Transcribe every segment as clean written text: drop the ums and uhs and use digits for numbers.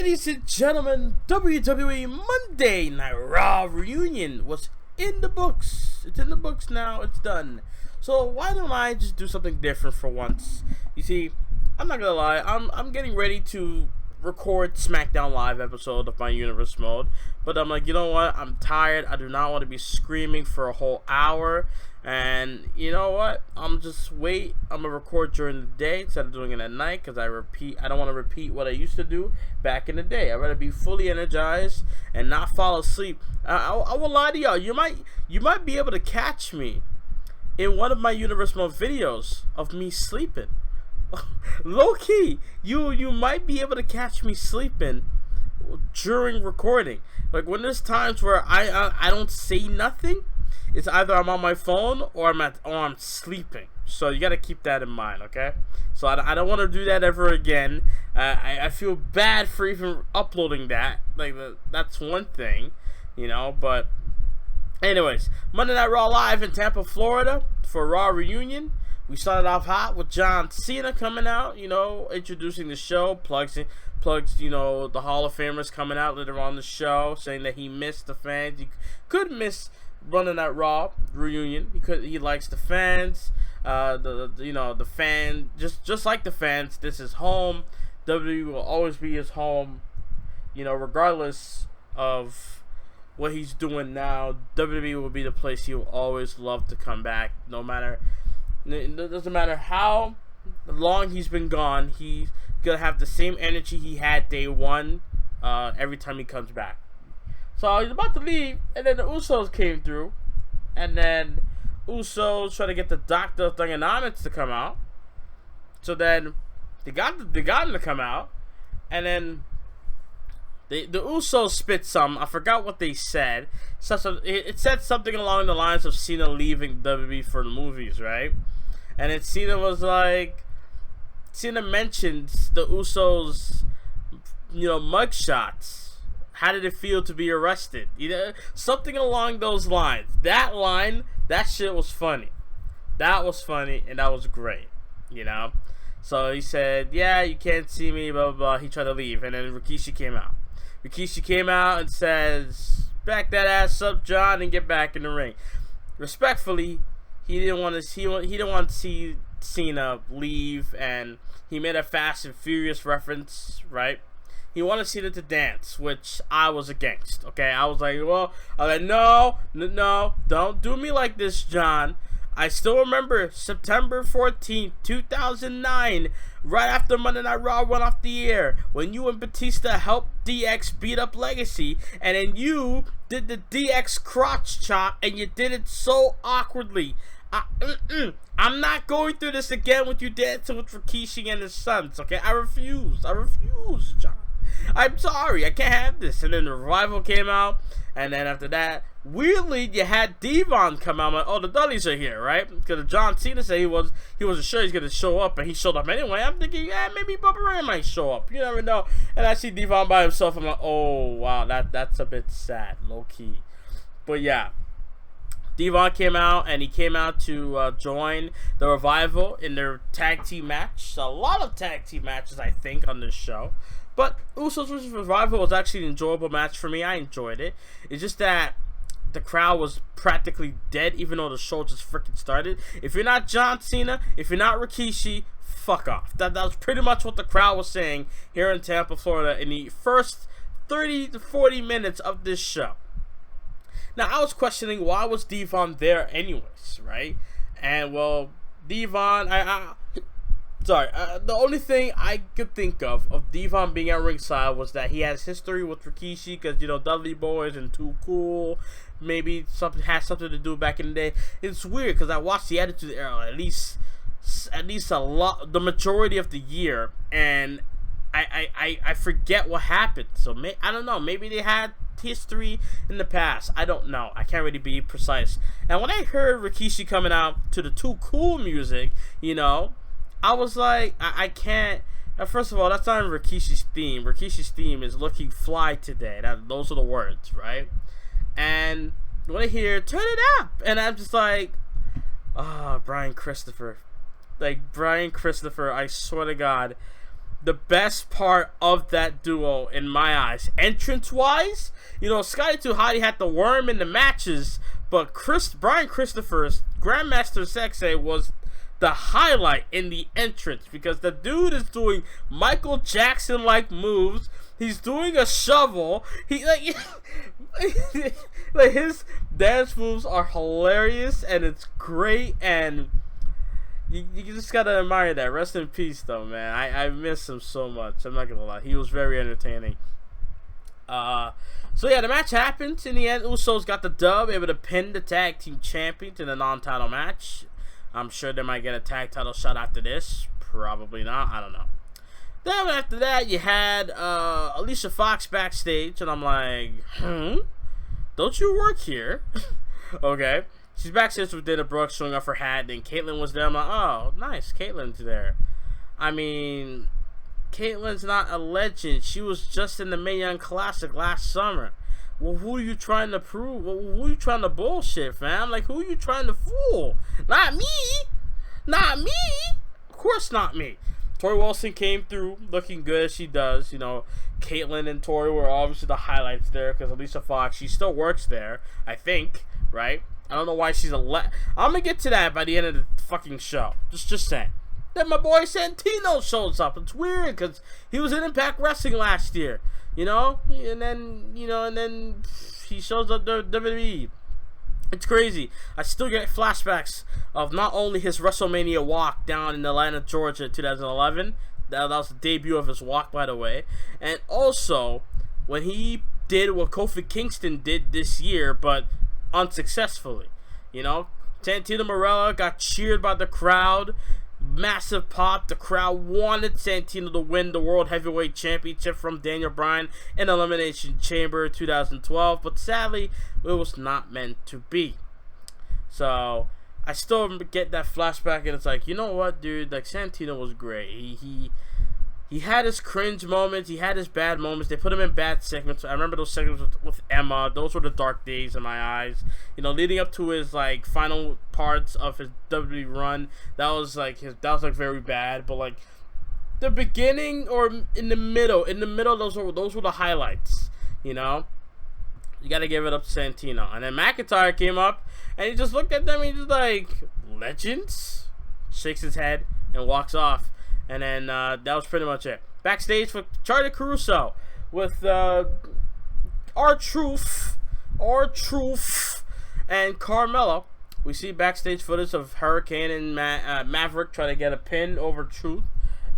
Ladies and gentlemen, WWE Monday Night RAW reunion was in the books. It's in the books now. It's done. So why don't I just do something different for once? You see, I'm not gonna lie. I'm getting ready to record SmackDown Live episode of my Universe mode, but I'm like, you know what? I'm tired. I do not want to be screaming for a whole hour. And you know what? I'm gonna record during the day instead of doing it at night, because I don't want to repeat what I used to do back in the day. I'd rather be fully energized and not fall asleep. I will lie to y'all. You might be able to catch me in one of my Universe mode videos of me sleeping. Low key, you might be able to catch me sleeping during recording. Like when there's times where I don't say nothing. It's either I'm on my phone or I'm sleeping. So you gotta keep that in mind, okay? So I don't want to do that ever again. I feel bad for even uploading that. Like that's one thing, you know. But anyways, Monday Night RAW live in Tampa, Florida for Raw reunion. We started off hot with John Cena coming out, you know, introducing the show, plugs, you know, the Hall of Famers coming out later on the show, saying that he missed the fans. He could miss running that Raw reunion. He likes the fans. The fan, just like the fans, this is home. WWE will always be his home, you know, regardless of what he's doing now. WWE will be the place he will always love to come back, no matter. It doesn't matter how long he's been gone. He's gonna have the same energy he had day one every time he comes back. So he's about to leave, and then the Usos came through, and then Usos try to get the Doctor of Thugonomics to come out. So then they got him to come out, and then the Usos spit some. I forgot what they said. It said something along the lines of Cena leaving WWE for the movies, right? And then Cena mentions the Usos, you know, mugshots. How did it feel to be arrested? You know, something along those lines. That shit was funny. That was funny, and that was great, you know? So he said, yeah, you can't see me, blah, blah, blah. He tried to leave, and then Rikishi came out. Rikishi came out and says, back that ass up, John, and get back in the ring. Respectfully, he didn't want to see Cena leave, and he made a Fast and Furious reference, right? He wanted Cena to dance, which I was against, okay? I was like, no, don't do me like this, John. I still remember September 14th, 2009, right after Monday Night RAW went off the air, when you and Batista helped DX beat up Legacy, and then you did the DX crotch chop, and you did it so awkwardly. I'm not going through this again with you dancing with Rikishi and his sons, okay? I refuse, John. I'm sorry, I can't have this. And then the Revival came out, and then after that, weirdly, you had Devon come out. Like, oh, the Dudleys are here, right? Because John Cena said he wasn't sure he's gonna show up, and he showed up anyway. I'm thinking, yeah, maybe Bubba Ray might show up. You never know. And I see Devon by himself. I'm like, oh wow, that's a bit sad, low key. But yeah. Devon came out, and he came out to join the Revival in their tag team match. A lot of tag team matches, I think, on this show. But Usos vs. Revival was actually an enjoyable match for me. I enjoyed it. It's just that the crowd was practically dead, even though the show just freaking started. If you're not John Cena, if you're not Rikishi, fuck off. That was pretty much what the crowd was saying here in Tampa, Florida, in the first 30 to 40 minutes of this show. Now, I was questioning, why was Devon there anyways, right? And, well, Devon, the only thing I could think of Devon being at ringside was that he has history with Rikishi, because, you know, Dudley Boys and Too Cool, maybe something has something to do back in the day. It's weird, because I watched the Attitude Era at least the majority of the year, and I forget what happened. So I don't know, maybe they had history in the past. I don't know. I can't really be precise. And when I heard Rikishi coming out to the Too Cool music, you know, I was like, I can't. First of all, that's not Rikishi's theme. Rikishi's theme is looking fly today. Those are the words, right? And when I hear turn it up, and I'm just like, Brian Christopher. Like, Brian Christopher, I swear to God, the best part of that duo in my eyes. Entrance-wise, you know, Scotty 2 Hotty had the worm in the matches, but Brian Christopher's Grandmaster Sexay was the highlight in the entrance, because the dude is doing Michael Jackson-like moves. He's doing a shovel. He like, like his dance moves are hilarious, and it's great, and you just gotta admire that. Rest in peace, though, man. I miss him so much. I'm not gonna lie. He was very entertaining. So yeah, the match happened. In the end, Usos got the dub, able to pin the tag team champions in a non-title match. I'm sure they might get a tag title shot after this. Probably not. I don't know. Then after that, you had Alicia Fox backstage, and I'm like, don't you work here? Okay. She's backstage with Dana Brooks showing off her hat, and Caitlyn was there. I'm like, oh, nice, Caitlyn's there. I mean, Caitlyn's not a legend. She was just in the Mae Young Classic last summer. Well, who are you trying to prove? Well, who are you trying to bullshit, fam? Like, who are you trying to fool? Not me. Not me. Of course not me. Tori Wilson came through looking good as she does. You know, Caitlyn and Tori were obviously the highlights there, because Alicia Fox, she still works there, I think, right? I don't know why she's I'm gonna get to that by the end of the fucking show. Just saying. Then my boy Santino shows up. It's weird, because he was in Impact Wrestling last year, you know? And then he shows up to WWE. It's crazy. I still get flashbacks of not only his WrestleMania walk down in Atlanta, Georgia, 2011. That was the debut of his walk, by the way. And also, when he did what Kofi Kingston did this year, but unsuccessfully. You know, Santino Marella got cheered by the crowd. Massive pop. The crowd wanted Santino to win the World Heavyweight Championship from Daniel Bryan in Elimination Chamber 2012, but sadly, it was not meant to be. So, I still get that flashback, and it's like, you know what, dude? Like, Santino was great. He had his cringe moments. He had his bad moments. They put him in bad segments. I remember those segments with Emma. Those were the dark days in my eyes. You know, leading up to his like final parts of his WWE run, that was like very bad. But like the beginning or in the middle, those were the highlights. You know, you got to give it up to Santino. And then McIntyre came up, and he just looked at them. And he's just like, legends, shakes his head and walks off. And then that was pretty much it. Backstage for Charlie Caruso with R-Truth, and Carmella. We see backstage footage of Hurricane and Maverick try to get a pin over Truth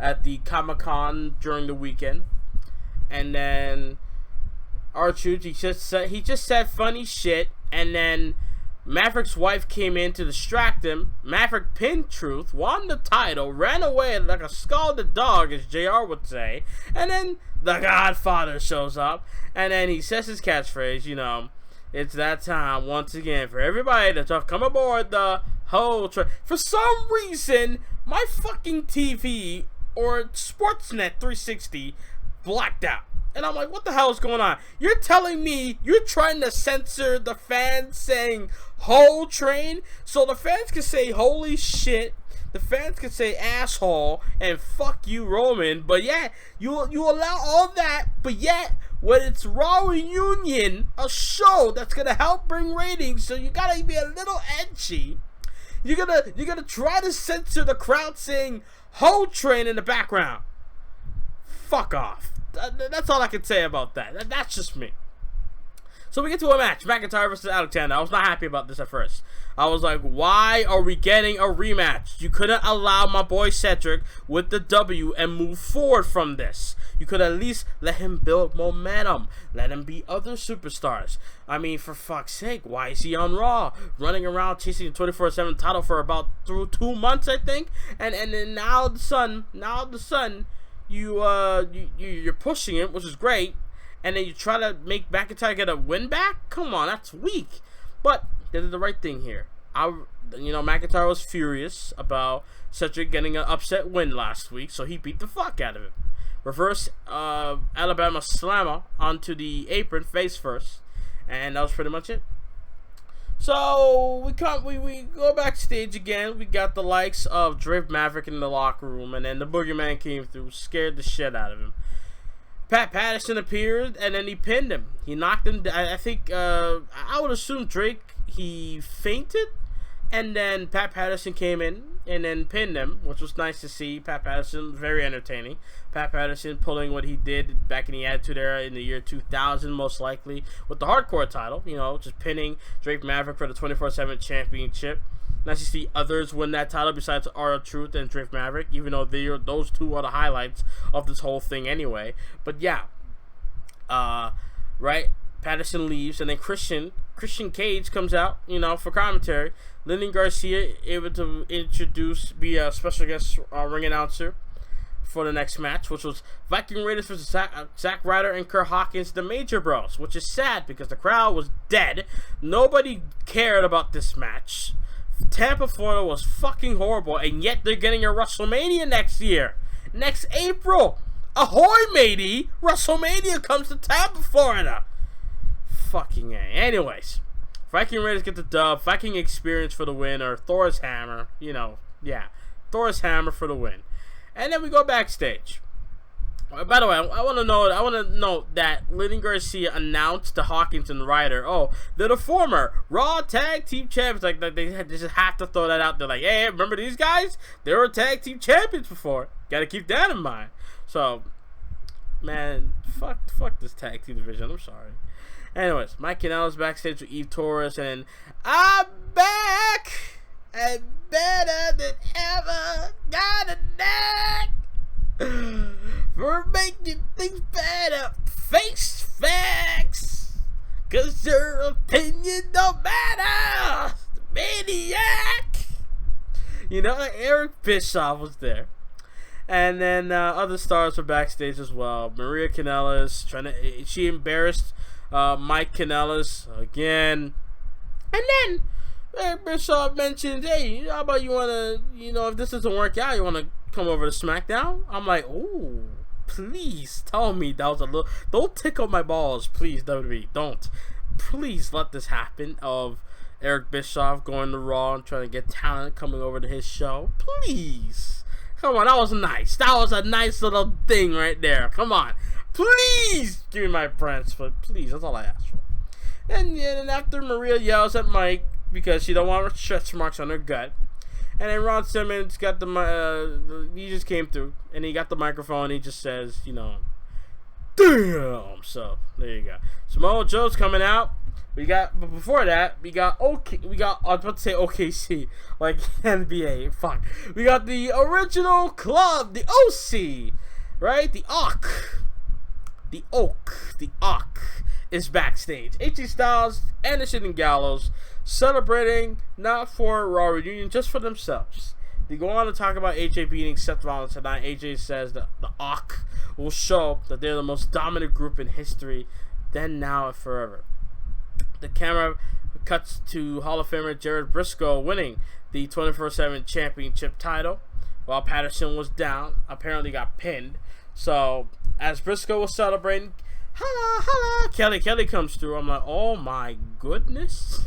at the Comic-Con during the weekend. And then R-Truth, he just said funny shit, and then Maverick's wife came in to distract him. Maverick pinned Truth, won the title, ran away like a scalded dog, as JR would say. And then the Godfather shows up, and then he says his catchphrase, you know, it's that time once again for everybody to come aboard the whole train. For some reason, my fucking TV or Sportsnet 360 blacked out. And I'm like, what the hell is going on? You're telling me you're trying to censor the fans saying whole train? So the fans can say holy shit, the fans can say asshole, and fuck you, Roman. But yet, you allow all that, but yet, when it's Raw Reunion, a show that's going to help bring ratings, so you got to be a little edgy. You're gonna try to censor the crowd saying whole train in the background. Fuck off. That's all I can say about that. That's just me. So we get to a match, McIntyre versus Alexander. I was not happy about this at first. I was like, why are we getting a rematch? You couldn't allow my boy Cedric with the W and move forward from this. You could at least let him build momentum. Let him be other superstars. I mean, for fuck's sake, why is he on Raw? Running around chasing the 24/7 title for about 2 months, I think. And then now all of a sudden, you're pushing it, which is great, and then you try to make McIntyre get a win back? Come on, that's weak. But they did the right thing here. McIntyre was furious about Cedric getting an upset win last week, so he beat the fuck out of him. Reverse Alabama Slammer onto the apron face first, and that was pretty much it. So we go backstage again. We got the likes of Drake Maverick in the locker room, and then the Boogeyman came through, scared the shit out of him. Pat Patterson appeared, and then he pinned him. He knocked him. I think I would assume Drake, he fainted, and then Pat Patterson came in and then pinned him, which was nice to see. Pat Patterson, very entertaining. Pat Patterson pulling what he did back in the Attitude Era in the year 2000, most likely, with the Hardcore title, you know, just pinning Drake Maverick for the 24/7 championship. Nice to see others win that title besides R-Truth and Drake Maverick, even though those two are the highlights of this whole thing anyway. But yeah, right, Patterson leaves, and then Christian Cage comes out, you know, for commentary. Lyndon Garcia able to be a special guest ring announcer for the next match, which was Viking Raiders versus Zack Ryder and Kurt Hawkins, the Major Bros, which is sad because the crowd was dead. Nobody cared about this match. Tampa, Florida was fucking horrible, and yet they're getting a WrestleMania next year. Next April. Ahoy, matey! WrestleMania comes to Tampa, Florida. Fucking A. Anyways, Viking Raiders get the dub. Viking Experience for the win, or Thor's Hammer. You know, yeah. Thor's Hammer for the win. And then we go backstage. By the way, I want to note that Lyndon Garcia announced to Hawkins and Ryder, oh, they're the former Raw Tag Team Champions. Like they just have to throw that out there. Like, hey, remember these guys? They were Tag Team Champions before. Got to keep that in mind. So, man, fuck this Tag Team division. I'm sorry. Anyways, Mike Kanellis backstage with Eve Torres, and I'm back and better than ever. Got a knack for making things better. Face facts, 'cause your opinion don't matter. Maniac. You know, Eric Bischoff was there. And then other stars were backstage as well. Maria Kanellis, she embarrassed Mike Kanellis again. And then Eric Bischoff mentioned, hey, how about you want to, you know, if this doesn't work out, you want to come over to SmackDown? I'm like, ooh, please tell me that was a little, don't tickle my balls, please, WWE, don't. Please let this happen of Eric Bischoff going to Raw and trying to get talent coming over to his show. Please. Come on, that was nice. That was a nice little thing right there. Come on. Please give me my prints, but please, that's all I asked for. And then after Maria yells at Mike because she don't want stretch marks on her gut, and then Ron Simmons got he just came through, and he got the microphone, and he just says, you know, damn. So there you go. Samoa Joe's coming out. But before that, I was about to say OKC, like NBA. Fuck. We got the original club, the OC, right? The Oak is backstage. AJ Styles, Anderson, and Gallows celebrating not for Raw reunion, just for themselves. They go on to talk about AJ beating Seth Rollins tonight. AJ says that the Oak will show that they're the most dominant group in history, then, now, and forever. The camera cuts to Hall of Famer Jared Briscoe winning the 24/7 championship title while Patterson was down, apparently got pinned. So as Briscoe was celebrating, holla, Kelly comes through. I'm like, oh my goodness.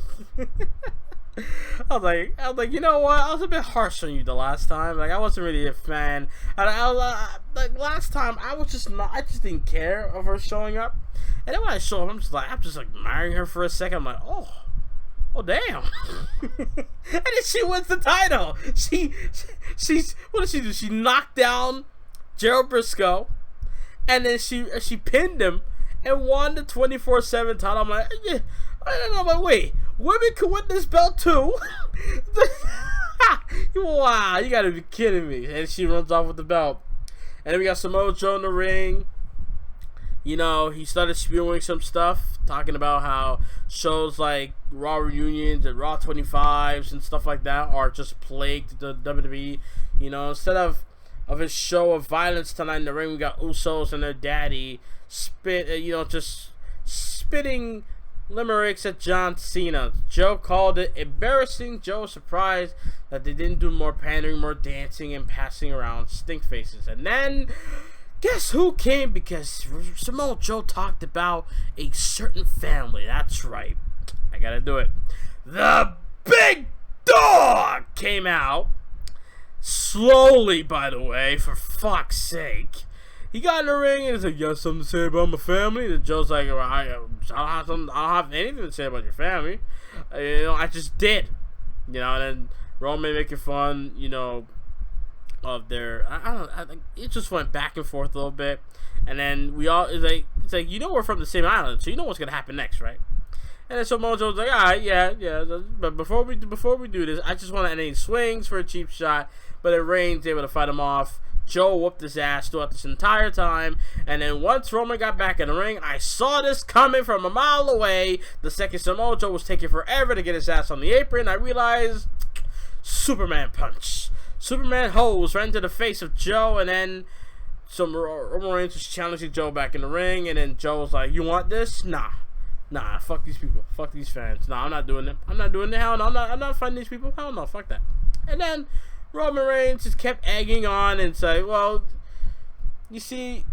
I was like, you know what? I was a bit harsh on you the last time. Like, I wasn't really a fan. Like last time, I just didn't care of her showing up. And then when I show up, I'm just like admiring her for a second. I'm like, oh damn. And then she wins the title. She's what did she do? She knocked down Gerald Briscoe, and then she pinned him and won the 24/7 title. I'm like, yeah, I don't know, but wait, women can win this belt too? Wow, you gotta be kidding me. And she runs off with the belt. And then we got Samoa Joe in the ring. You know, he started spewing some stuff, talking about how shows like Raw reunions and Raw 25s and stuff like that are just plagued the WWE. You know, instead of his show of violence tonight in the ring, we got Usos and their daddy just spitting limericks at John Cena. Joe called it embarrassing. Joe was surprised that they didn't do more pandering, more dancing, and passing around stink faces. And then, guess who came? Because Samoa Joe talked about a certain family. That's right. I gotta do it. the big dog came out. Slowly, by the way, for fuck's sake. He got in the ring and he's like, "You got something to say about my family?" And Joe's like, well, I don't have anything to say about your family. I just did. And then Roman making fun, of their, I think it just went back and forth a little bit. And then it's like, we're from the same island, so you know what's going to happen next, right? And then Samoa Joe's like, all right, yeah. But before we do this, I just want to end any swings for a cheap shot. But then Reigns able to fight him off. Joe whooped his ass throughout this entire time. And then once Roman got back in the ring, I saw this coming from a mile away. The second Samoa Joe was taking forever to get his ass on the apron, I realized, Superman punch. Superman hose right into the face of Joe. And then Roman Reigns was challenging Joe back in the ring. And then Joe was like, "You want this? Nah, fuck these people. Fuck these fans. Nah, I'm not doing it. I'm not doing it. Hell no, I'm not fighting these people. Hell no, fuck that." And then Roman Reigns just kept egging on and say, "Well, you see,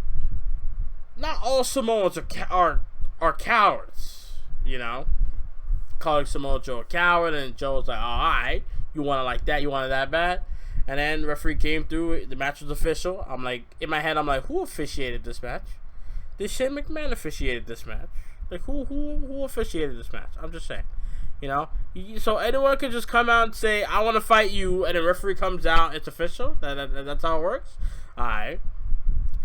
not all Samoans are cowards, calling Samoa Joe a coward." And Joe was like, "All right, you want it like that? You want it that bad?" And then the referee came through. The match was official. I'm like, in my head, I'm like, who officiated this match? Did Shane McMahon officiated this match? Like, who officiated this match? I'm just saying. So anyone could just come out and say, "I want to fight you," and the referee comes out, it's official. That's how it works. All right.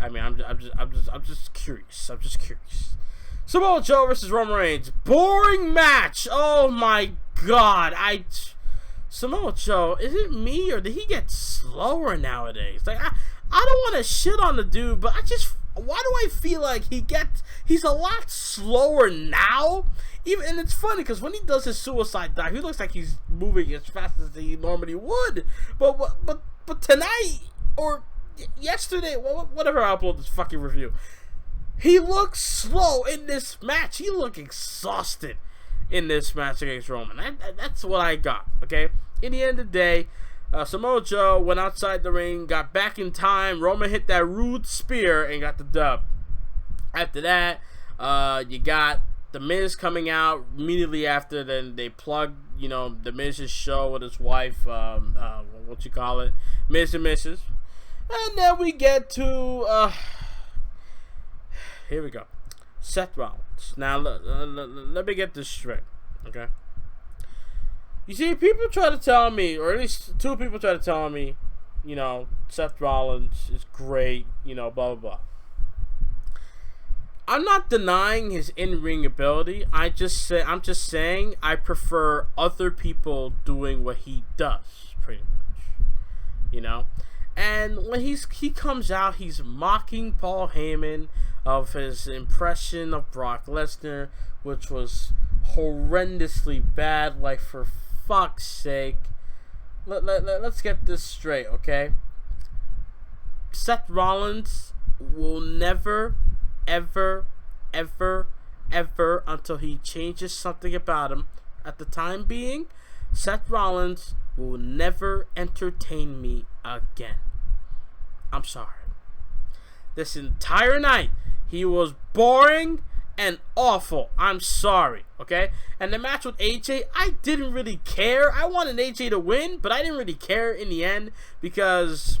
I mean, I'm just curious. I'm just curious. Samoa Joe versus Roman Reigns, boring match. Oh my God, Samoa Joe, is it me or did he get slower nowadays? Like, I don't want to shit on the dude, but why do I feel like he's a lot slower now? And it's funny because when he does his suicide dive, he looks like he's moving as fast as he normally would. But tonight or yesterday, whatever I upload this fucking review, he looks slow in this match. He looked exhausted in this match against Roman. That's what I got. Okay. In the end of the day, Samoa Joe went outside the ring, got back in time. Roman hit that rude spear and got the dub. After that, you got The Miz coming out immediately after. Then they plugged, The Miz's show with his wife, Miz and Mrs. And then we get to, here we go, Seth Rollins. Now, let me get this straight, okay? You see, people try to tell me, or at least two people try to tell me, Seth Rollins is great, blah, blah, blah. I'm not denying his in-ring ability. I'm just saying I prefer other people doing what he does, pretty much. And when he comes out, he's mocking Paul Heyman of his impression of Brock Lesnar, which was horrendously bad. Like, for fuck's sake, let's get this straight, okay? Seth Rollins will never, ever, until he changes something about him. At the time being, Seth Rollins will never entertain me again. I'm sorry. This entire night, he was boring and awful. I'm sorry, okay? And the match with AJ, I didn't really care. I wanted AJ to win, but I didn't really care in the end because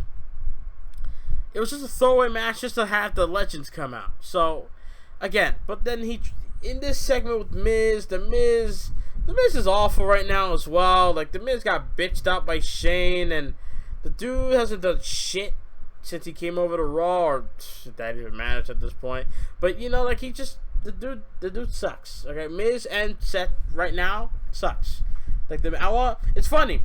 it was just a throwaway match just to have the legends come out. So, again, but then in this segment with Miz, The Miz is awful right now as well. Like, The Miz got bitched out by Shane, and the dude hasn't done shit since he came over to Raw, or that even matters at this point. But, the dude sucks. Okay, Miz and Seth right now sucks. Like, it's funny.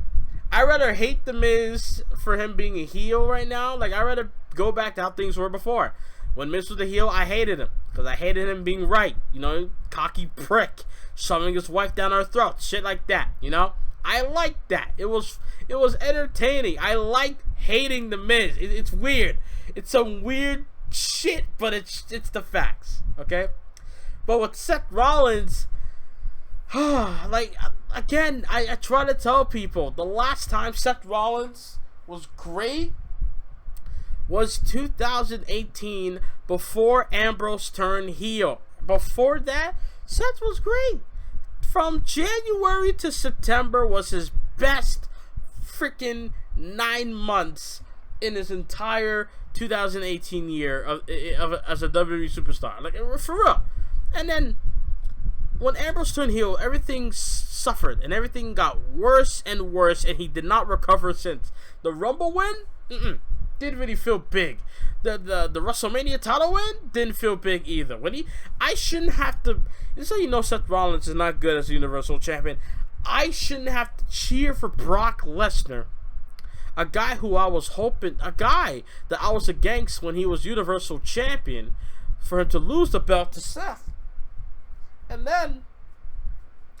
I rather hate The Miz for him being a heel right now. Like, I rather go back to how things were before. When Miz was the heel, I hated him because I hated him being right. Cocky prick, shoving his wife down our throats, shit like that. I liked that. It was entertaining. I liked hating The Miz. It's weird. It's some weird shit, but it's the facts. Okay. But with Seth Rollins, like, again, I try to tell people, the last time Seth Rollins was great was 2018, before Ambrose turned heel. Before that, Seth was great. from January to September was his best freaking 9 months in his entire 2018 year as a WWE superstar. Like, for real. And then when Ambrose turned heel, everything suffered and everything got worse and worse, and he did not recover since. The Rumble win didn't really feel big. The WrestleMania title win didn't feel big either. I shouldn't have to. This is how you know Seth Rollins is not good as a Universal Champion. I shouldn't have to cheer for Brock Lesnar, a guy who I was hoping, a guy that I was against when he was Universal Champion, for him to lose the belt to Seth. And then,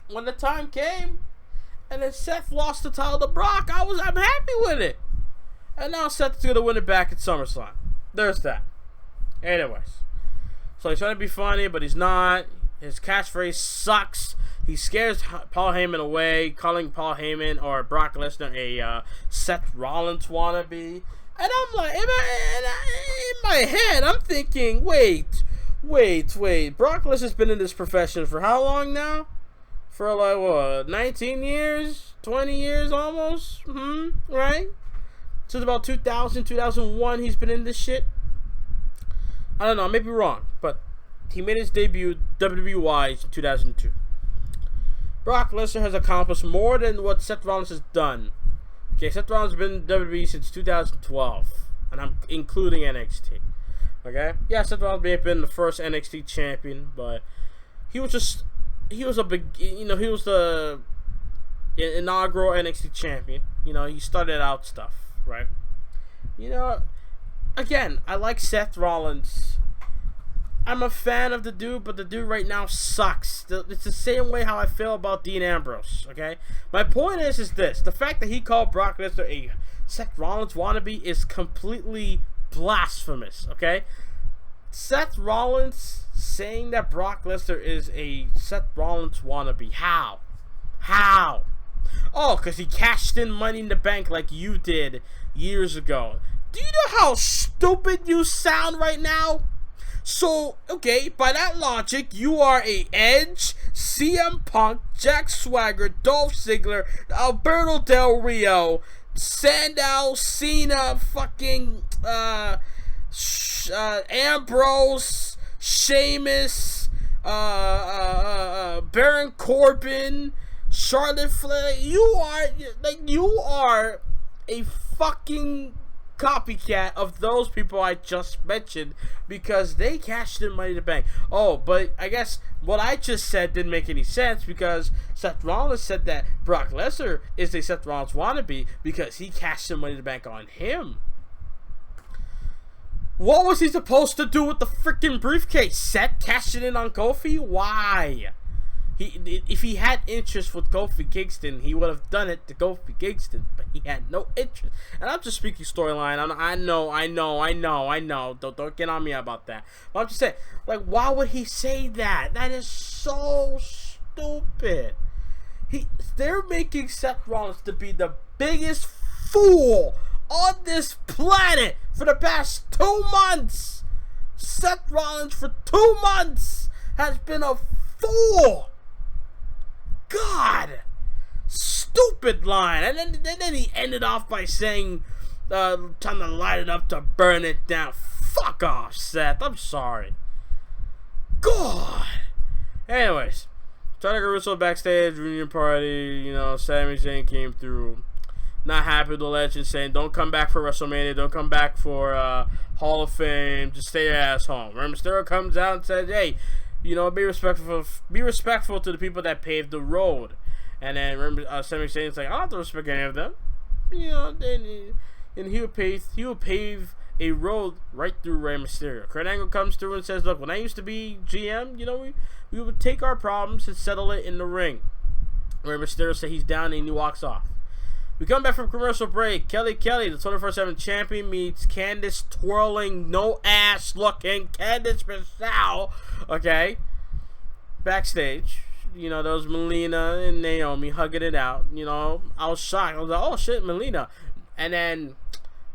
when the time came, and then Seth lost the title to Brock, I'm happy with it. And now Seth's gonna win it back at SummerSlam. There's that. Anyways, so he's trying to be funny, but he's not. His catchphrase sucks. He scares Paul Heyman away, calling Paul Heyman or Brock Lesnar a Seth Rollins wannabe. And I'm like, in my head, I'm thinking, wait. Brock Lesnar's been in this profession for how long now? For like, what, 19 years? 20 years almost? Right? Since about 2000, 2001, he's been in this shit. I don't know, I may be wrong, but he made his debut WWE in 2002. Brock Lesnar has accomplished more than what Seth Rollins has done. Okay, Seth Rollins has been in WWE since 2012, and I'm including NXT. Okay? Yeah, Seth Rollins may have been the first NXT champion, but he was the inaugural NXT champion. He started out stuff, right? Again, I like Seth Rollins. I'm a fan of the dude, but the dude right now sucks. It's the same way how I feel about Dean Ambrose, okay? My point is this. The fact that he called Brock Lesnar a Seth Rollins wannabe is completely blasphemous, okay? Seth Rollins saying that Brock Lesnar is a Seth Rollins wannabe. How? Oh, because he cashed in Money in the Bank like you did years ago. Do you know how stupid you sound right now? So, okay, by that logic, you are a Edge, CM Punk, Jack Swagger, Dolph Ziggler, Alberto Del Rio, Sandow, Cena, fucking, Ambrose, Sheamus, Baron Corbin, Charlotte Flair. You are a fucking copycat of those people I just mentioned, because they cashed in Money in the Bank. Oh, but I guess what I just said didn't make any sense, because Seth Rollins said that Brock Lesnar is a Seth Rollins wannabe because he cashed in Money in the Bank on him. What was he supposed to do with the freaking briefcase? Seth cashing in on Kofi? Why? If he had interest with Kofi Kingston, he would have done it to Kofi Kingston, but he had no interest. And I'm just speaking storyline. I know. Don't get on me about that. But I'm just saying, like, why would he say that? That is so stupid. They're making Seth Rollins to be the biggest fool on this planet for the past 2 months. Seth Rollins for 2 months has been a fool. God, stupid line. And then he ended off by saying, trying to light it up to burn it down. Fuck off, Seth. I'm sorry. God. Anyways, Tony Caruso backstage reunion party. Sami Zayn came through. Not happy with the legend, saying, "Don't come back for WrestleMania. Don't come back for Hall of Fame. Just stay your ass home." Rey Mysterio comes out and says, "Hey, be respectful to the people that paved the road." And then Sami Zayn's like, "I don't have to respect any of them." And he would pave a road right through Rey Mysterio. Kurt Angle comes through and says, "Look, when I used to be GM, we would take our problems and settle it in the ring." Rey Mysterio says he's down and he walks off. We come back from commercial break. Kelly, the 24/7 champion, meets Candice twirling, no ass looking Candice Michelle. Okay. Backstage, there was Melina and Naomi hugging it out. I was shocked. I was like, oh shit, Melina. And then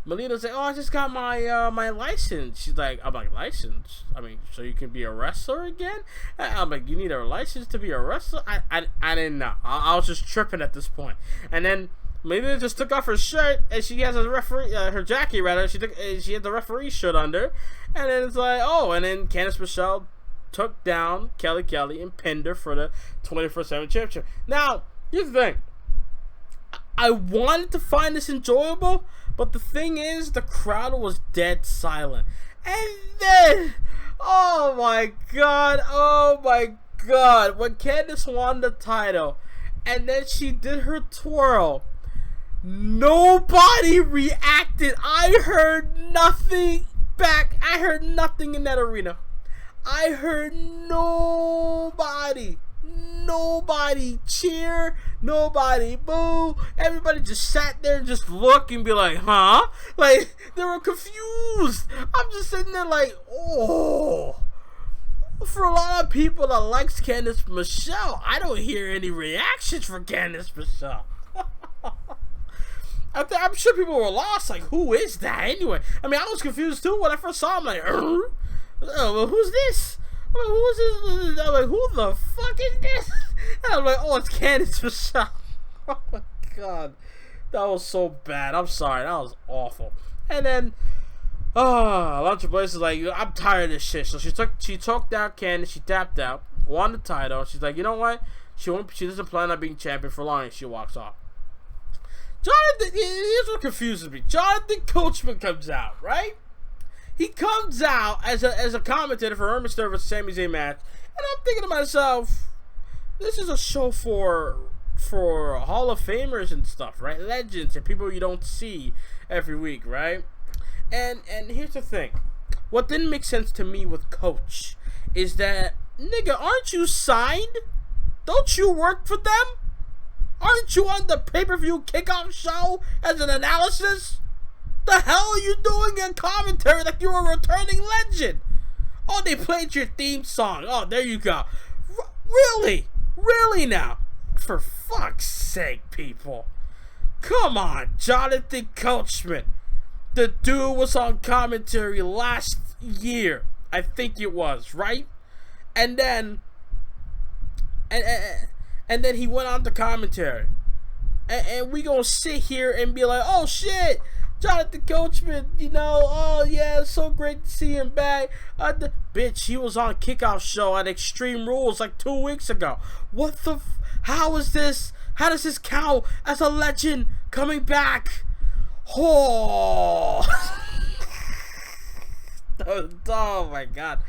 Melina's like, oh, I just got my my license. She's like, I'm like, license? I mean, so you can be a wrestler again? I'm like, you need a license to be a wrestler? I didn't know. I was just tripping at this point. And then Melina just took off her shirt, and she has a referee, her jacket rather. She had the referee shirt under, and then it's like, oh, and then Candice Michelle took down Kelly and pinned her for the 24/7 championship. Now, here's the thing. I wanted to find this enjoyable, but the thing is, the crowd was dead silent. And then, oh my god, when Candice won the title, and then she did her twirl, nobody reacted. I heard nothing back. I heard nothing in that arena. I heard nobody cheer, nobody boo. Everybody just sat there and just look and be like, huh? Like, they were confused. I'm just sitting there like, oh. For a lot of people that likes Candice Michelle, I don't hear any reactions for Candice Michelle. I'm sure people were lost, like, who is that anyway? I mean, I was confused too when I first saw him, like, oh, well, who's this? I'm like, who is this? I'm like, who the fuck is this? And I'm like, oh, it's Candice Michelle. Oh my god, that was so bad. I'm sorry, that was awful. And then, Lunch of Bliss is like, I'm tired of this shit. So she took down Candice, she tapped out, won the title. She's like, you know what? She doesn't plan on being champion for long, and she walks off. Jonathan, here's what confuses me. Jonathan Coachman comes out, right? He comes out as a commentator for Rey Mysterio vs. Sami Zayn match, and I'm thinking to myself, this is a show for Hall of Famers and stuff, right? Legends and people you don't see every week, right? And here's the thing. What didn't make sense to me with Coach is that, nigga, aren't you signed? Don't you work for them? Aren't you on the pay-per-view kickoff show as an analysis? The hell are you doing in commentary like you're a returning legend? Oh, they played your theme song. Oh, there you go. Really? Really now? For fuck's sake, people. Come on, Jonathan Coachman. The dude was on commentary last year. I think it was, right? And then he went on to commentary. And we gonna sit here and be like, oh shit, Jonathan Coachman, you know, oh yeah, it's so great to see him back. Bitch, he was on a kickoff show at Extreme Rules like 2 weeks ago. What the how is this? How does this count as a legend coming back? Oh, oh my god.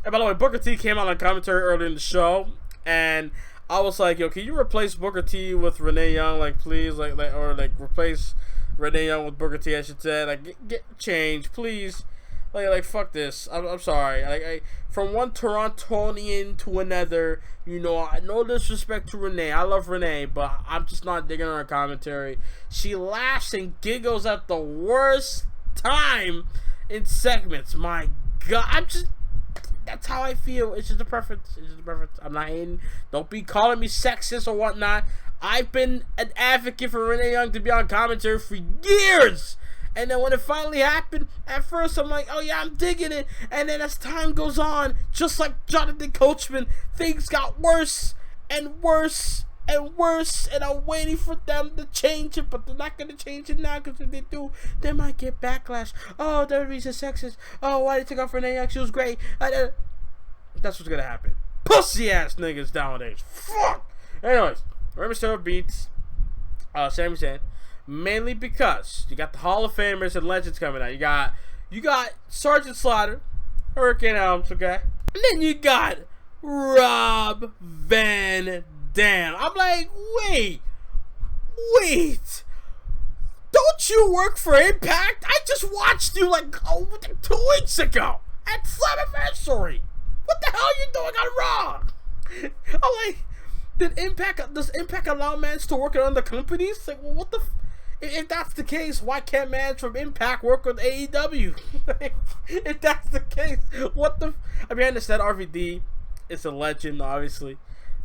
And by the way, Booker T came out on commentary earlier in the show, and I was like, yo, can you replace Booker T with Renee Young, like, please, like replace Renee Young with Booker T, I should say, like, get change, please, like, fuck this, I'm sorry, like, from one Torontonian to another, you know, no disrespect to Renee, I love Renee, but I'm just not digging her commentary. She laughs and giggles at the worst time in segments, my god, that's how I feel. It's just a preference. It's just a preference. I'm not hating. Don't be calling me sexist or whatnot. I've been an advocate for Renee Young to be on commentary for years. And then when it finally happened, at first I'm like, oh yeah, I'm digging it. And then as time goes on, just like Jonathan Coachman, things got worse and worse and worse. And I'm waiting for them to change it, but they're not going to change it now, because if they do, they might get backlash. Oh, WWE's a sexist. Oh, why they took off Renee Young? She was great. That's what's going to happen. Pussy ass niggas nowadays. Fuck. Anyways, Rey Mysterio beats Sami Zayn, mainly because you got the Hall of Famers and legends coming out. You got Sergeant Slaughter, Hurricane Helms, okay? And then you got Rob Van Dam. I'm like, wait. Don't you work for Impact? I just watched you like 2 weeks ago at Slammiversary. What the hell are you doing on Raw? I'm like, does Impact allow mans to work at other companies? Like, well, what the if that's the case, why can't mans from Impact work with AEW? If that's the case, what the I mean, I understand RVD is a legend, obviously.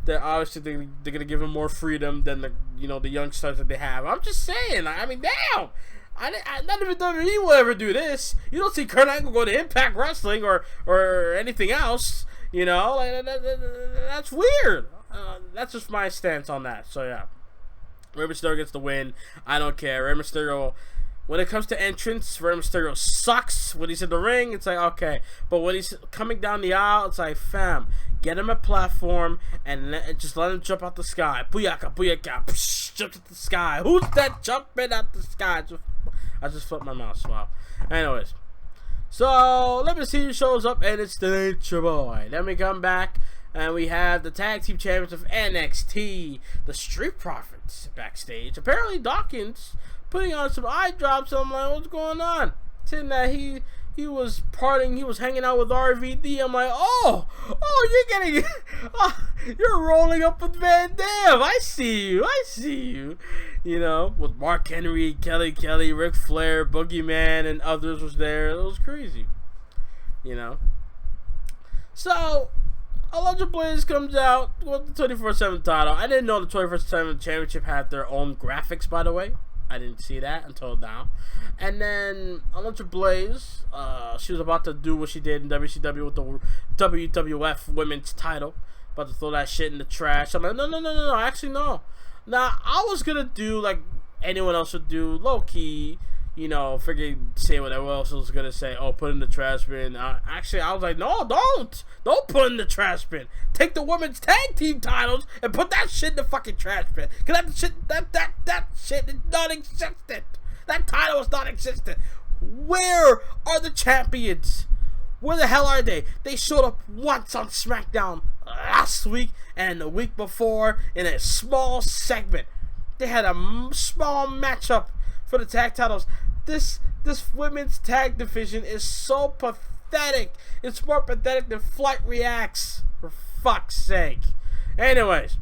They're gonna give him more freedom than the young stars that they have. I'm just saying. I mean, damn. Not even WWE will ever do this. You don't see Kurt Angle go to Impact Wrestling or anything else. You know, like that's weird. That's just my stance on that. So yeah, Rey Mysterio gets the win. I don't care. Rey Mysterio. When it comes to entrance, Rey Mysterio sucks. When he's in the ring, it's like, okay. But when he's coming down the aisle, it's like, fam, get him a platform and just let him jump out the sky. Booyaka, booyaka, psh, jump out the sky. Who's that jumping out the sky? I just flipped my mouse. Wow. Anyways. So, let me see who shows up, and it's the Nature Boy. Then we come back, and we have the Tag Team Champions of NXT, the Street Profits, backstage. Apparently, Dawkins putting on some eye drops. I'm like, what's going on? Saying that he was partying, he was hanging out with RVD. I'm like, you're rolling up with Van Dam. I see you. You know, with Mark Henry, Kelly, Ric Flair, Boogeyman, and others was there. It was crazy. You know. So, Alundra Blaze comes out with the 24/7 title. I didn't know the 24/7 championship had their own graphics, by the way. I didn't see that until now. And then Alundra Blaze, she was about to do what she did in WCW with the WWF Women's title. About to throw that shit in the trash. I'm like, no. Actually, no. Now, I was going to do like anyone else would do, low-key. You know, say whatever else I was going to say. Oh, put in the trash bin. Actually, I was like, no, don't. Don't put in the trash bin. Take the women's tag team titles and put that shit in the fucking trash bin. Because that shit is non-existent. That title is non-existent. Where are the champions? Where the hell are they? They showed up once on SmackDown last week and the week before in a small segment. They had a small matchup for the tag titles. This women's tag division is so pathetic. It's more pathetic than Flight Reacts, for fuck's sake. Anyways,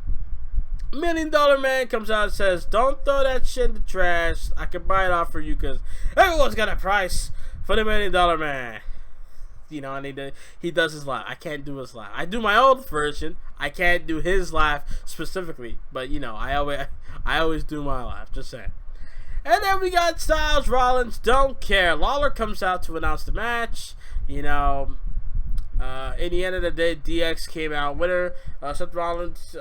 $1 Million Man comes out and says, don't throw that shit in the trash. I can buy it off for you because everyone's got a price for the $1 Million Man. You know, he does his laugh. I can't do his laugh. I do my own version. I can't do his laugh specifically. But, you know, I always do my laugh. Just saying. And then we got Styles, Rollins, don't care. Lawler comes out to announce the match. You know, in the end of the day, DX came out winner. Seth Rollins,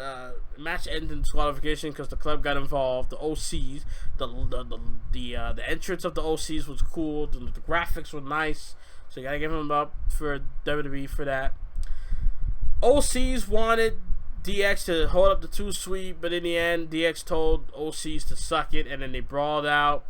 match ended in disqualification because the club got involved. The OCs, the entrance of the OCs was cool. The graphics were nice. So you gotta give him up for WWE for that. OCs wanted DX to hold up the 2-sweep, but in the end, DX told OCs to suck it, and then they brawled out.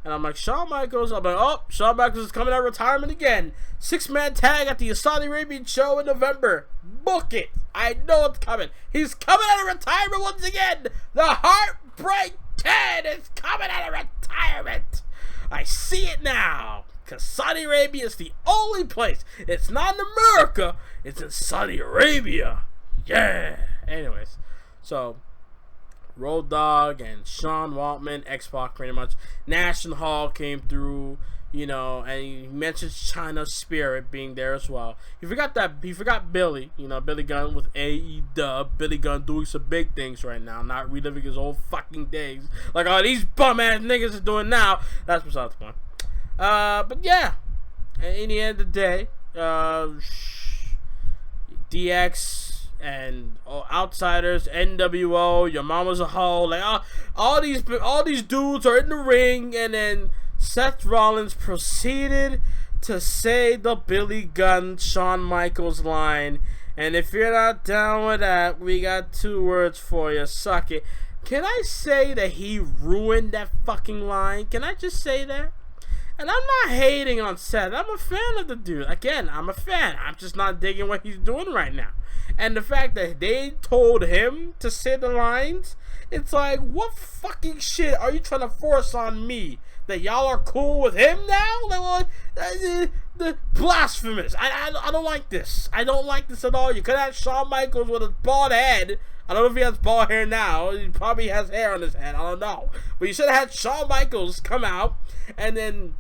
And I'm like, Shawn Michaels. I'm like, oh, Shawn Michaels is coming out of retirement again. 6-man tag at the Saudi Arabian show in November. Book it. I know it's coming. He's coming out of retirement once again. The Heartbreak Kid is coming out of retirement. I see it now. Because Saudi Arabia is the only place. It's not in America. It's in Saudi Arabia. Yeah. Anyways, so Road Dogg and Sean Waltman, X-Pac pretty much. National Hall came through, you know, and he mentions China Spirit being there as well. He forgot Billy, you know, Billy Gunn with AEW. Billy Gunn doing some big things right now, not reliving his old fucking days like all these bum ass niggas are doing now. That's besides the point. But yeah, in the end of the day, DX and Outsiders, NWO, Your Mama's a Hoe, like all these dudes are in the ring, and then Seth Rollins proceeded to say the Billy Gunn, Shawn Michaels line, and if you're not down with that, we got 2 words for you, suck it. Can I say that he ruined that fucking line? Can I just say that? And I'm not hating on Seth. I'm a fan of the dude. Again, I'm a fan. I'm just not digging what he's doing right now. And the fact that they told him to say the lines, it's like, what fucking shit are you trying to force on me? That y'all are cool with him now? Like, the blasphemous. I don't like this. I don't like this at all. You could have Shawn Michaels with a bald head. I don't know if he has bald hair now. He probably has hair on his head. I don't know. But you should have had Shawn Michaels come out and then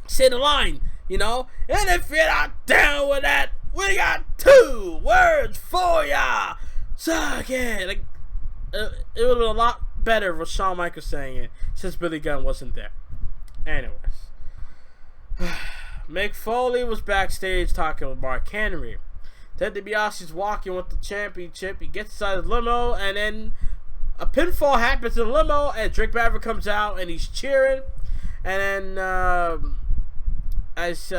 say the line, you know, and if you're not down with that, we got 2 words for ya. Suck it. Like, it would have been a lot better with Shawn Michaels saying it since Billy Gunn wasn't there. Anyways, Mick Foley was backstage talking with Mark Henry. Ted DiBiase's walking with the championship. He gets inside the limo, and then a pinfall happens in the limo, and Drake Maverick comes out, and he's cheering. And then, as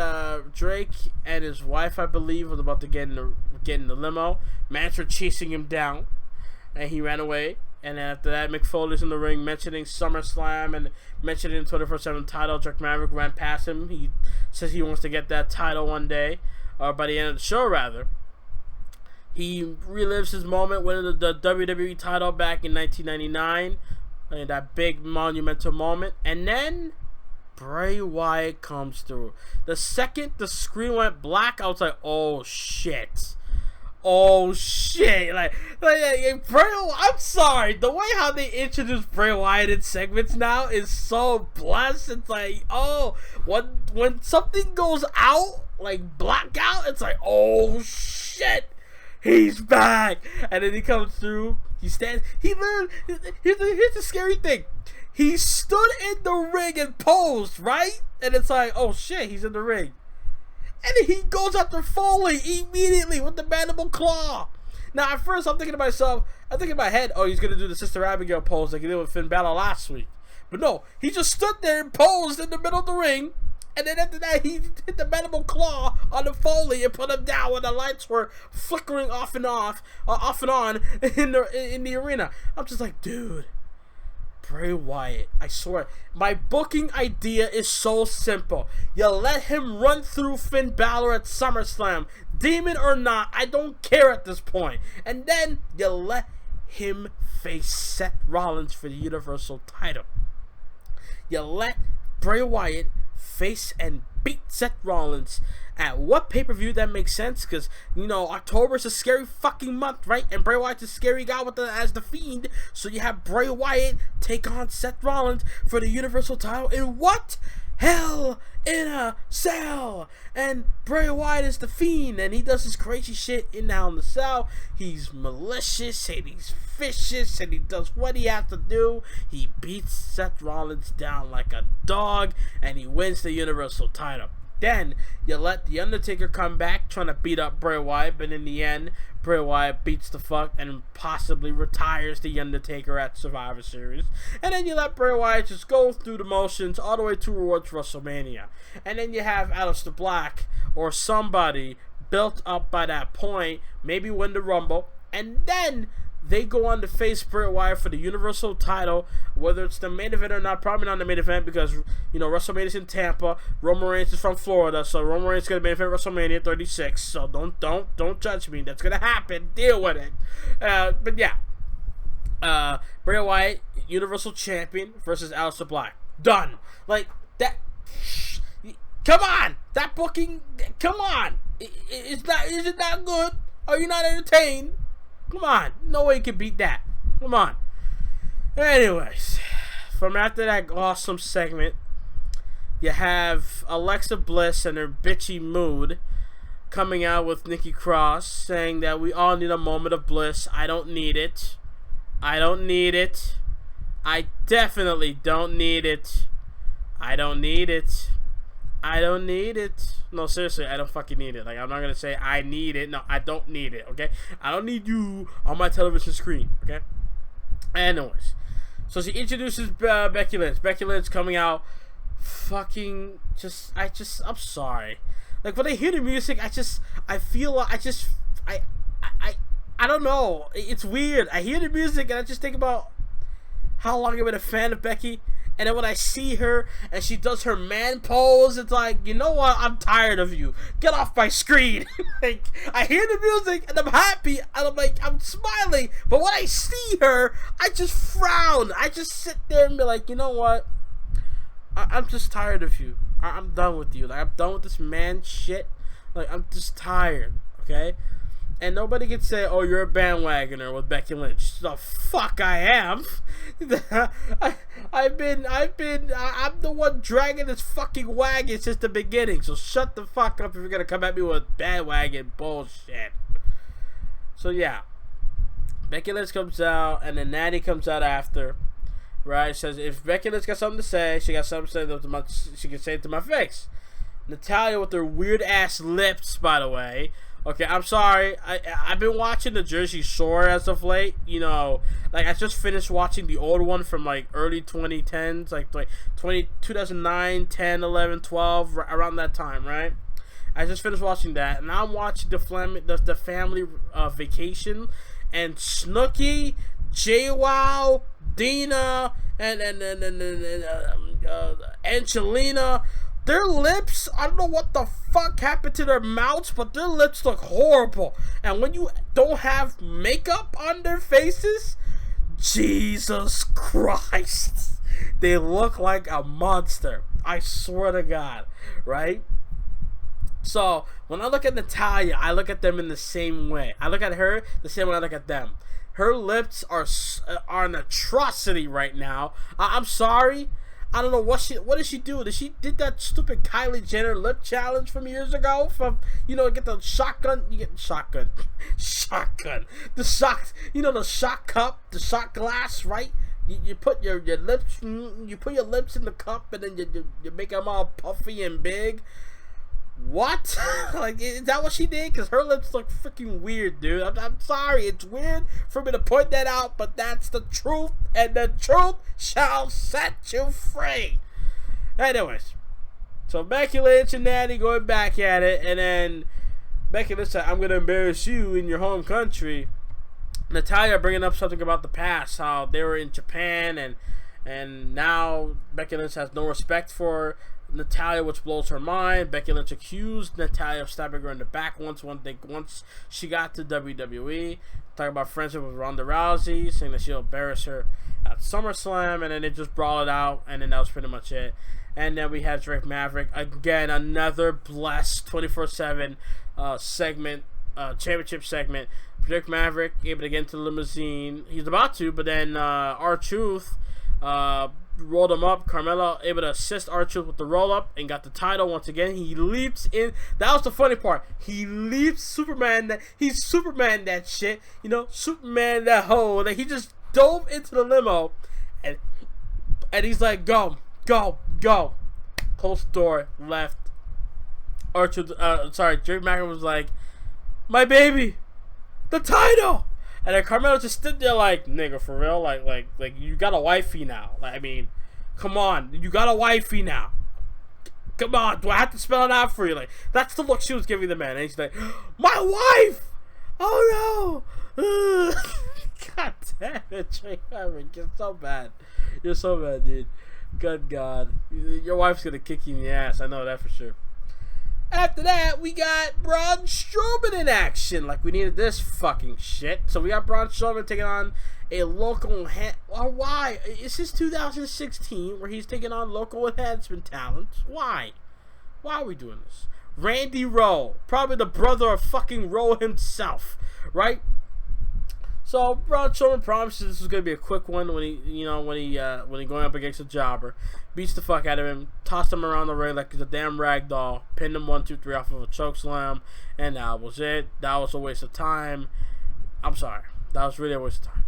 Drake and his wife, I believe, was about to get in the limo, Mansoor chasing him down, and he ran away. And then after that, Mick Foley's in the ring mentioning SummerSlam and mentioning the 24/7 title. Drake Maverick ran past him. He says he wants to get that title one day, or by the end of the show, rather. He relives his moment winning the WWE title back in 1999, and that big monumental moment. And then Bray Wyatt comes through. The second the screen went black, I was like, "Oh shit! Oh shit!" Like Bray. I'm sorry. The way how they introduce Bray Wyatt in segments now is so blessed. It's like, oh, when something goes out, like blackout, it's like, oh shit. He's back, and then he comes through. He stands. He learned. Here's the scary thing. He stood in the ring and posed, right? And it's like, oh shit, he's in the ring. And then he goes after Foley immediately with the mandible claw. Now, at first, I'm thinking to myself, I'm thinking in my head, oh, he's gonna do the Sister Abigail pose like he did with Finn Balor last week. But no, he just stood there and posed in the middle of the ring. And then after that, he hit the mandible claw on the Foley and put him down when the lights were flickering off and on in the arena. I'm just like, dude, Bray Wyatt, I swear, my booking idea is so simple. You let him run through Finn Balor at SummerSlam, demon or not, I don't care at this point. And then you let him face Seth Rollins for the Universal title. You let Bray Wyatt face and beat Seth Rollins at what pay-per-view that makes sense, because you know October's a scary fucking month, right? And Bray Wyatt's a scary guy as the Fiend, so you have Bray Wyatt take on Seth Rollins for the Universal title in what? Hell in a Cell. And Bray Wyatt is the Fiend, and he does his crazy shit in Hell in a Cell. He's malicious and he's vicious and he does what he has to do. He beats Seth Rollins down like a dog and he wins the Universal title. Then you let The Undertaker come back trying to beat up Bray Wyatt, but in the end, Bray Wyatt beats the fuck and possibly retires The Undertaker at Survivor Series. And then you let Bray Wyatt just go through the motions all the way towards WrestleMania. And then you have Aleister Black or somebody built up by that point, maybe win the Rumble, and then they go on to face Bray Wyatt for the Universal title, whether it's the main event or not. Probably not the main event because, you know, WrestleMania's in Tampa. Roman Reigns is from Florida, so Roman Reigns is going to main event WrestleMania 36. So don't judge me. That's going to happen. Deal with it. But yeah, Bray Wyatt, Universal Champion versus Aleister Black. Done. Like that. Come on, that booking. Come on. Is it not good? Are you not entertained? Come on, no way you can beat that. Come on. Anyways, from after that awesome segment, you have Alexa Bliss and her bitchy mood coming out with Nikki Cross saying that we all need a moment of bliss. I don't need it. I don't need it. I definitely don't need it. I don't need it. I don't need it. No, seriously, I don't fucking need it. Like, I'm not gonna say I need it. No, I don't need it, okay? I don't need you on my television screen, okay? Anyways, so she introduces Becky Lynch. Becky Lynch coming out fucking I'm sorry. Like, when I hear the music, I don't know. It's weird. I hear the music and I just think about how long I've been a fan of Becky. And then when I see her and she does her man pose, it's like, you know what? I'm tired of you. Get off my screen. Like, I hear the music and I'm happy and I'm like, I'm smiling. But when I see her, I just frown. I just sit there and be like, you know what? I'm just tired of you. I'm done with you. Like, I'm done with this man shit. Like, I'm just tired. Okay? And nobody can say, oh, you're a bandwagoner with Becky Lynch. The fuck I am. I'm the one dragging this fucking wagon since the beginning. So shut the fuck up if you're gonna come at me with bandwagon bullshit. So yeah, Becky Lynch comes out, and then Natty comes out after, right? Says if Becky Lynch got something to say, she got something to say to my, she can say it to my face. Natalya with her weird ass lips, by the way. Okay, I'm sorry. I've been watching the Jersey Shore as of late. You know, like I just finished watching the old one from like early 2010s, like 2009, 10, 11, 12, around that time, right? I just finished watching that, and I'm watching the family vacation, and Snooki, JWoww, Dina, and Angelina. Their lips, I don't know what the fuck happened to their mouths, but their lips look horrible. And when you don't have makeup on their faces, Jesus Christ, they look like a monster. I swear to God, right? So, when I look at Natalya, I look at them in the same way. I look at her the same way I look at them. Her lips are an atrocity right now. I'm sorry. I don't know what did she do? Did that stupid Kylie Jenner lip challenge from years ago? From, you know, get the shotgun, you get shotgun, the shot, you know, the shot cup, the shot glass, right? You put your lips, you put your lips in the cup, and then you make them all puffy and big. What? Like, is that what she did? Because her lips look freaking weird, dude. I'm sorry. It's weird for me to point that out, but that's the truth, and the truth shall set you free. Anyways, so Becky Lynch and Natty going back at it, and then Becky Lynch said, I'm going to embarrass you in your home country. Natalya bringing up something about the past, how they were in Japan, and now Becky Lynch has no respect for Natalya, which blows her mind. Becky Lynch accused Natalya of stabbing her in the back once she got to WWE. Talking about friendship with Ronda Rousey, saying that she'll embarrass her at SummerSlam, and then they just brawl it out, and then that was pretty much it. And then we had Drake Maverick again, another blessed 24/7 segment, championship segment. Drake Maverick able to get into the limousine. He's about to, but then R-Truth rolled him up. Carmella able to assist R-Truth with the roll up and got the title once again. He leaps in. That was the funny part. He leaps Superman. He's Superman that shit. You know, Superman that hole. That he just dove into the limo, and he's like, go. Closed the door, left. R-Truth, Drake Maverick was like, my baby, the title. And then Carmelo just stood there like, nigga, for real? Like you got a wifey now. Like, I mean, come on. You got a wifey now. Come on. Do I have to spell it out for you? Like, that's the look she was giving the man. And he's like, my wife! Oh, no! God damn it, Drake Maverick. You're so bad. You're so bad, dude. Good God. Your wife's gonna kick you in the ass. I know that for sure. After that, we got Braun Strowman in action. Like, we needed this fucking shit. So we got Braun Strowman taking on a local... Why? Is this 2016 where he's taking on local enhancement talents? Why? Why are we doing this? Randy Rowe. Probably the brother of fucking Rowe himself. Right? So Braun Strowman promises this is gonna be a quick one when he going up against a jobber, beats the fuck out of him, tossed him around the ring like he's a damn rag doll, pinned him 1, 2, 3 off of a choke slam, and that was it. That was a waste of time. I'm sorry, that was really a waste of time.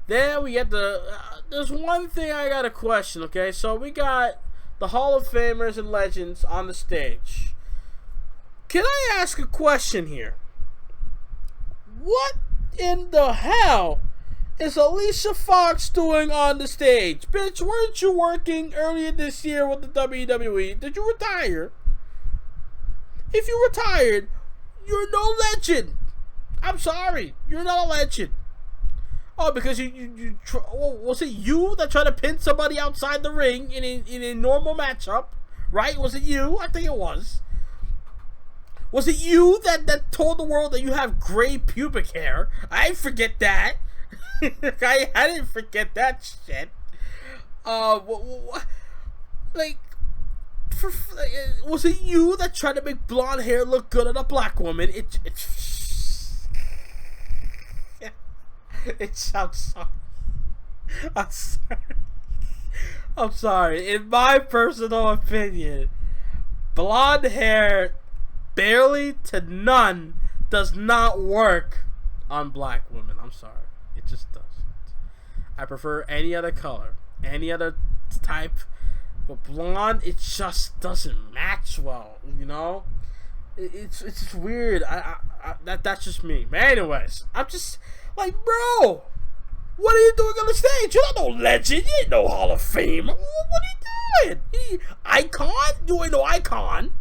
Then we get there's one thing I got to question. Okay, so we got the Hall of Famers and legends on the stage. Can I ask a question here? What in the hell is Alicia Fox doing on the stage? Bitch, weren't you working earlier this year with the WWE? Did you retire? If you retired, you're no legend. I'm sorry, you're not a legend. Oh, because was it you that tried to pin somebody outside the ring in a normal matchup? Right? Was it you? I think it was. Was it you that told the world that you have gray pubic hair? I forget that. I didn't forget that shit. Was it you that tried to make blonde hair look good on a black woman? It sounds sorry. I'm sorry. In my personal opinion, blonde hair, barely to none, does not work on black women. I'm sorry. It just doesn't. I prefer any other color. any other type, but blonde, it just doesn't match well, you know. It's just weird. That's just me. But anyways, I'm just like, bro, what are you doing on the stage? You're not no legend. You ain't no Hall of Fame. What are you doing? Icon? You ain't no icon.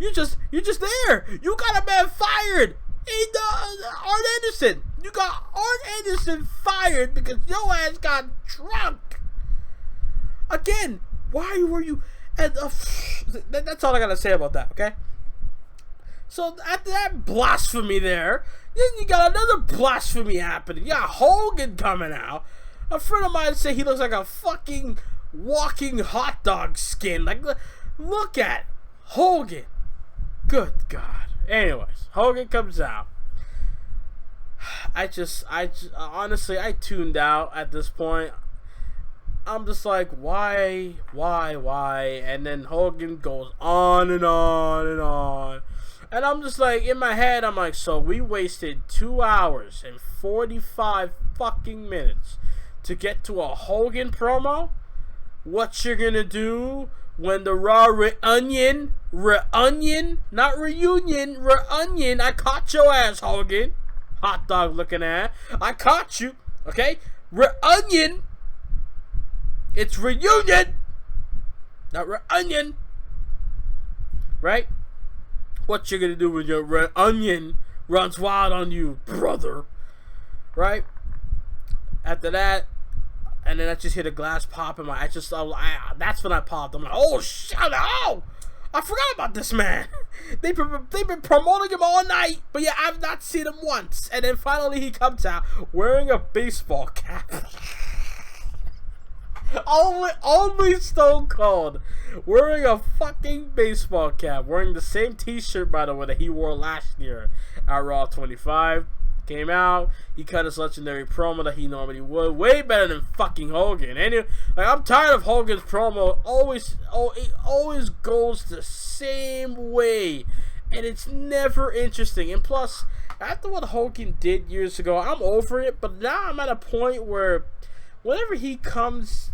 You're just there. You got a man fired. Art Anderson. You got Art Anderson fired because your ass got drunk. Again, why were you? And that's all I gotta say about that. Okay. So after that blasphemy there, then you got another blasphemy happening. You got Hogan coming out. A friend of mine said he looks like a fucking walking hot dog skin. Like, look at Hogan. Good God. Anyways, Hogan comes out. I honestly, I tuned out at this point. I'm just like, why? And then Hogan goes on and on and on. And I'm just like, in my head, I'm like, so we wasted 2 hours and 45 fucking minutes to get to a Hogan promo? What you're gonna do when the Raw reunion, not reunion, reunion, I caught your ass, Hogan. Hot dog looking at. I caught you, okay? Reunion. It's reunion, not reunion. Right? What you gonna do when your onion runs wild on you, brother? Right? After that, and then I just hit a glass pop in my. That's when I popped. I'm like, oh shit! Oh, I forgot about this man. They've been promoting him all night, but yeah, I've not seen him once. And then finally he comes out wearing a baseball cap. Only Stone Cold wearing a fucking baseball cap, wearing the same t-shirt, by the way, that he wore last year at Raw 25. Came out, he cut his legendary promo that he normally would, way better than fucking Hogan. Anyway, like, I'm tired of Hogan's promo. It always goes the same way, and it's never interesting. And plus, after what Hogan did years ago, I'm over it. But now I'm at a point where whenever he comes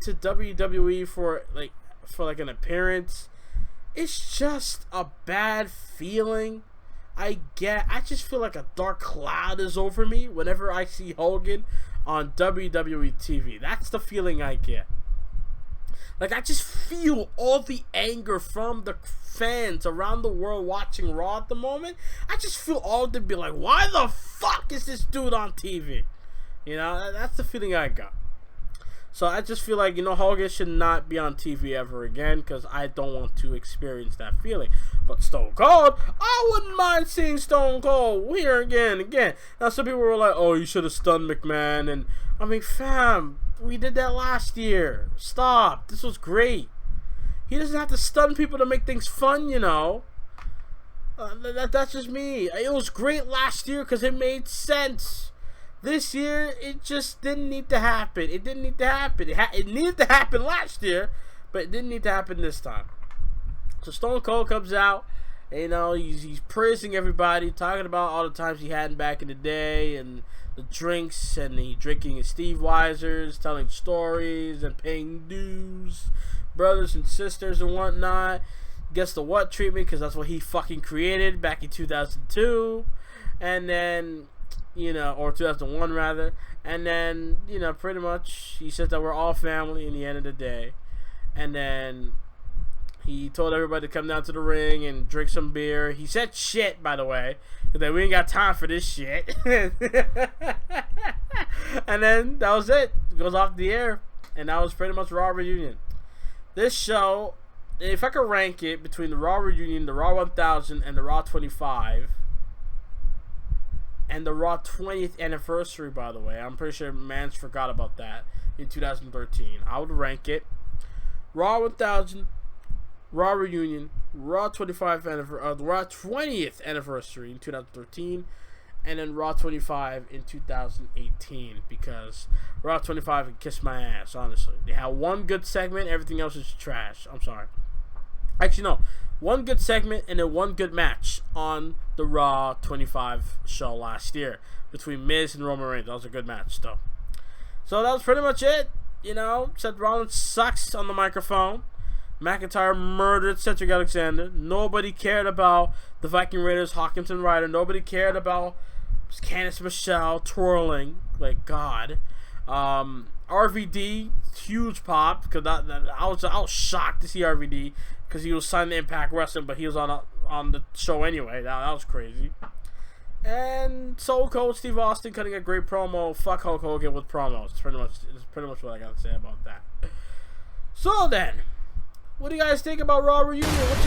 to WWE for an appearance, it's just a bad feeling. I just feel like a dark cloud is over me whenever I see Hogan on WWE TV. That's the feeling I get. Like, I just feel all the anger from the fans around the world watching Raw at the moment. I just feel all of them be like, why the fuck is this dude on TV? You know, that's the feeling I got. So I just feel like, Hogan should not be on TV ever again, because I don't want to experience that feeling. But Stone Cold, I wouldn't mind seeing Stone Cold here again. Now some people were like, oh, you should have stunned McMahon. And I mean, fam, we did that last year. Stop. This was great. He doesn't have to stun people to make things fun, That's just me. It was great last year because it made sense. This year, it just didn't need to happen. It didn't need to happen. It needed to happen last year, but it didn't need to happen this time. So Stone Cold comes out, and, he's praising everybody, talking about all the times he had back in the day, and the drinks, and he drinking his Steve Weisers, telling stories, and paying dues, brothers and sisters and whatnot. Gets the what treatment, because that's what he fucking created back in 2002, and then, or 2001 rather, and then, pretty much he says that we're all family in the end of the day. And then he told everybody to come down to the ring and drink some beer. He said shit, by the way, that we ain't got time for this shit. And then that was it. It goes off the air, and that was pretty much Raw Reunion. This show, if I could rank it between the Raw Reunion, the Raw 1000, and the Raw 25, and the Raw 20th anniversary, by the way, I'm pretty sure Mans forgot about that in 2013. I would rank it Raw 1000, Raw Reunion, Raw 25 Raw 20th anniversary in 2013, and then Raw 25 in 2018, because Raw 25 can kiss my ass, honestly. They had one good segment, everything else is trash. I'm sorry. Actually, no. One good segment and then one good match on the Raw 25 show last year between Miz and Roman Reigns. That was a good match, though. So that was pretty much it. You know, Seth Rollins sucks on the microphone. McIntyre murdered Cedric Alexander. Nobody cared about the Viking Raiders, Hawkins and Ryder. Nobody cared about Candice Michelle twirling like God. RVD, huge pop because I was shocked to see RVD because he was signed to Impact Wrestling, but he was on the show anyway. That was crazy. And Soul Cold Steve Austin cutting a great promo. Fuck Hulk Hogan with promos. It's pretty much what I gotta say about that. So then, what do you guys think about Raw Reunion? What's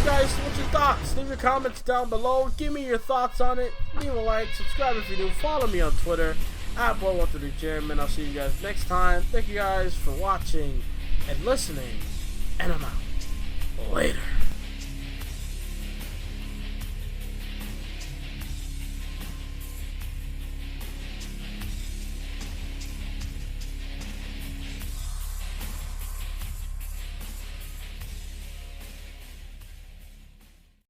your thoughts? Leave your comments down below. Give me your thoughts on it. Leave a like, subscribe if you do. Follow me on Twitter at Boy133Gym, and I'll see you guys next time. Thank you guys for watching and listening, and I'm out. Later.